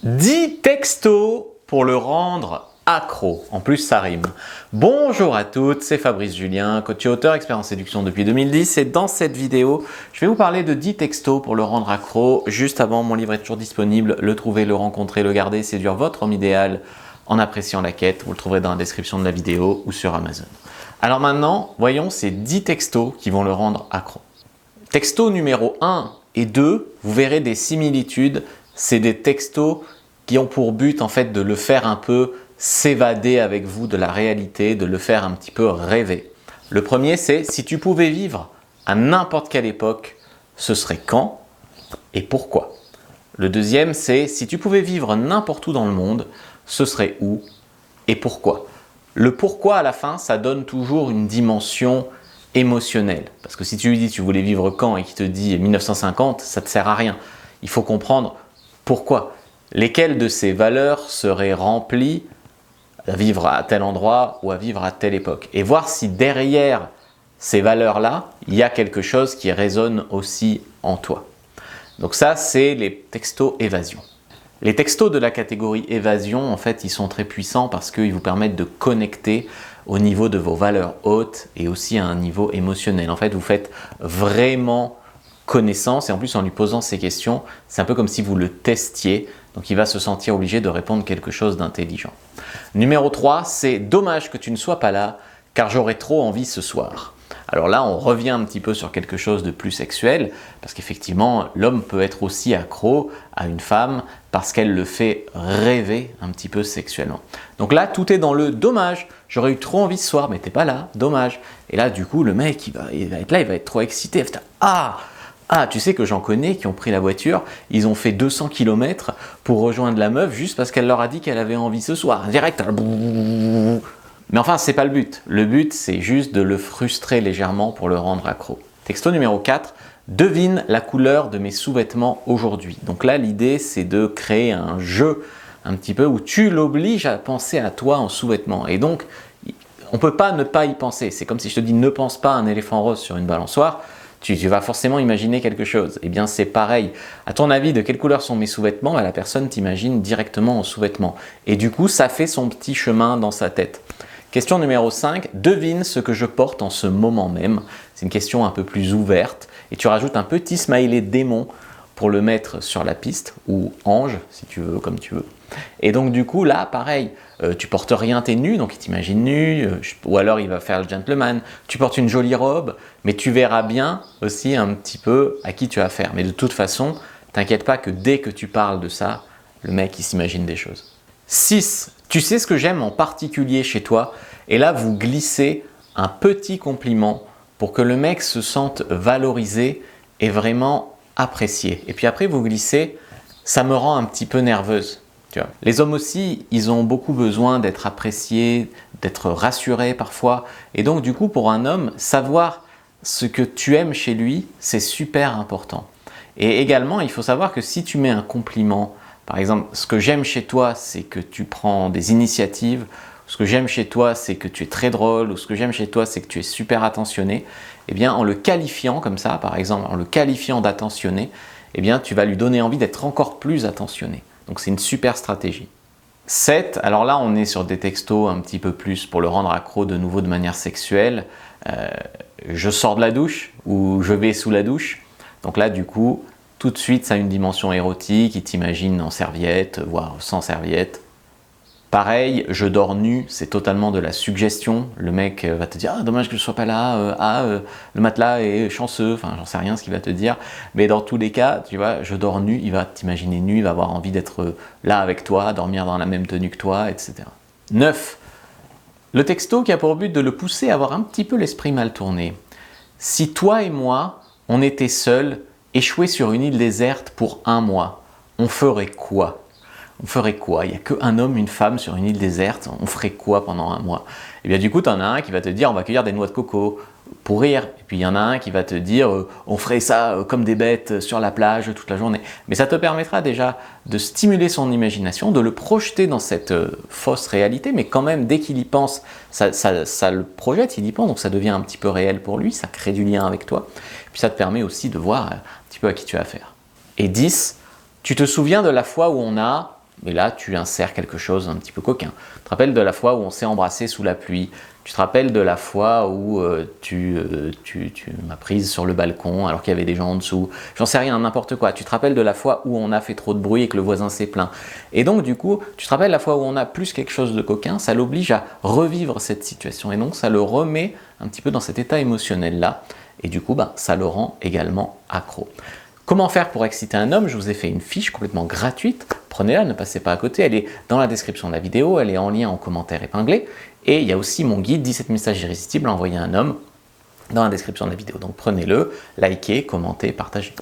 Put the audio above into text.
10 textos pour le rendre accro. En plus, ça rime. Bonjour à toutes, c'est Fabrice Julien, coach et auteur, expert en séduction depuis 2010. Et dans cette vidéo, je vais vous parler de 10 textos pour le rendre accro. Juste avant, mon livre est toujours disponible. Le trouver, le rencontrer, le garder, séduire votre homme idéal en appréciant la quête. Vous le trouverez dans la description de la vidéo ou sur Amazon. Alors maintenant, voyons ces 10 textos qui vont le rendre accro. Texto numéro 1 et 2, vous verrez des similitudes. C'est des textos qui ont pour but en fait de le faire un peu s'évader avec vous de la réalité, de le faire un petit peu rêver. Le premier, c'est si tu pouvais vivre à n'importe quelle époque, ce serait quand et pourquoi. Le deuxième, c'est si tu pouvais vivre n'importe où dans le monde, ce serait où et pourquoi. Le pourquoi à la fin, ça donne toujours une dimension émotionnelle. Parce que si tu lui dis tu voulais vivre quand et qu'il te dit 1950, ça ne te sert à rien. Il faut comprendre pourquoi. Lesquelles de ces valeurs seraient remplies à vivre à tel endroit ou à vivre à telle époque. Et voir si derrière ces valeurs-là, il y a quelque chose qui résonne aussi en toi. Donc ça, c'est les textos évasion. Les textos de la catégorie évasion, en fait, ils sont très puissants parce qu'ils vous permettent de connecter au niveau de vos valeurs hautes et aussi à un niveau émotionnel. En fait, vous faites vraiment connaissance et en plus en lui posant ces questions, c'est un peu comme si vous le testiez. Donc il va se sentir obligé de répondre quelque chose d'intelligent. Numéro 3, c'est dommage que tu ne sois pas là car j'aurais trop envie ce soir. Alors là, on revient un petit peu sur quelque chose de plus sexuel parce qu'effectivement, l'homme peut être aussi accro à une femme parce qu'elle le fait rêver un petit peu sexuellement. Donc là, tout est dans le dommage. J'aurais eu trop envie ce soir, mais t'es pas là, dommage. Et là, du coup, le mec, il va être là, il va être trop excité. Il va dire, ah, tu sais que j'en connais qui ont pris la voiture, ils ont fait 200 km pour rejoindre la meuf juste parce qu'elle leur a dit qu'elle avait envie ce soir. Direct. Mais enfin, c'est pas le but. Le but, c'est juste de le frustrer légèrement pour le rendre accro. Texto numéro 4. Devine la couleur de mes sous-vêtements aujourd'hui. Donc là, l'idée, c'est de créer un jeu un petit peu où tu l'obliges à penser à toi en sous-vêtements. Et donc, on peut pas ne pas y penser. C'est comme si je te dis ne pense pas à un éléphant rose sur une balançoire. Tu vas forcément imaginer quelque chose. Eh bien, c'est pareil. À ton avis, de quelle couleur sont mes sous-vêtements ? La personne t'imagine directement en sous-vêtements. Et du coup, ça fait son petit chemin dans sa tête. Question numéro 5. Devine ce que je porte en ce moment même. C'est une question un peu plus ouverte. Et tu rajoutes un petit smiley démon pour le mettre sur la piste, ou ange, si tu veux, comme tu veux. Et donc du coup, là, pareil, tu portes rien, t'es nu, donc il t'imagine nu, ou alors il va faire le gentleman. Tu portes une jolie robe, mais tu verras bien aussi un petit peu à qui tu as affaire. Mais de toute façon, t'inquiète pas que dès que tu parles de ça, le mec, il s'imagine des choses. 6. Tu sais ce que j'aime en particulier chez toi, et là, vous glissez un petit compliment pour que le mec se sente valorisé et vraiment apprécié. Et puis après, vous glissez, ça me rend un petit peu nerveuse. Tu vois. Les hommes aussi, ils ont beaucoup besoin d'être appréciés, d'être rassurés parfois. Et donc du coup, pour un homme, savoir ce que tu aimes chez lui, c'est super important. Et également, il faut savoir que si tu mets un compliment, par exemple, ce que j'aime chez toi, c'est que tu prends des initiatives, ce que j'aime chez toi, c'est que tu es très drôle, ou ce que j'aime chez toi, c'est que tu es super attentionné, eh bien, en le qualifiant comme ça, par exemple, en le qualifiant d'attentionné, eh bien, tu vas lui donner envie d'être encore plus attentionné. Donc c'est une super stratégie. 7, alors là on est sur des textos un petit peu plus pour le rendre accro de nouveau de manière sexuelle. Je sors de la douche ou je vais sous la douche. Donc là du coup, tout de suite ça a une dimension érotique, il t'imagine en serviette, voire sans serviette. Pareil, je dors nu, c'est totalement de la suggestion. Le mec va te dire « Ah, dommage que je ne sois pas là, le matelas est chanceux », enfin j'en sais rien ce qu'il va te dire. Mais dans tous les cas, tu vois, je dors nu, il va t'imaginer nu, il va avoir envie d'être là avec toi, dormir dans la même tenue que toi, etc. 9. Le texto qui a pour but de le pousser à avoir un petit peu l'esprit mal tourné. Si toi et moi, on était seuls, échoués sur une île déserte pour 1 mois, on ferait quoi ? On ferait quoi ? Il n'y a qu'un homme, une femme sur une île déserte, on ferait quoi pendant 1 mois ? Et bien du coup, tu en as un qui va te dire on va cueillir des noix de coco pour rire. Et puis il y en a un qui va te dire on ferait ça comme des bêtes sur la plage toute la journée. Mais ça te permettra déjà de stimuler son imagination, de le projeter dans cette fausse réalité, mais quand même dès qu'il y pense, ça le projette, il y pense, donc ça devient un petit peu réel pour lui, ça crée du lien avec toi. Puis ça te permet aussi de voir un petit peu à qui tu as affaire. Et 10, tu te souviens de la fois où on a et là tu insères quelque chose un petit peu coquin. Tu te rappelles de la fois où on s'est embrassé sous la pluie, tu te rappelles de la fois où tu m'as prise sur le balcon alors qu'il y avait des gens en dessous, j'en sais rien, n'importe quoi. Tu te rappelles de la fois où on a fait trop de bruit et que le voisin s'est plaint. Et donc du coup, tu te rappelles la fois où on a plus quelque chose de coquin, ça l'oblige à revivre cette situation et donc ça le remet un petit peu dans cet état émotionnel là et du coup ça le rend également accro. Comment faire pour exciter un homme? Je vous ai fait une fiche complètement gratuite, prenez-la, ne passez pas à côté, elle est dans la description de la vidéo, elle est en lien en commentaire épinglé, et il y a aussi mon guide 17 messages irrésistibles à envoyer à un homme dans la description de la vidéo. Donc prenez-le, likez, commentez, partagez.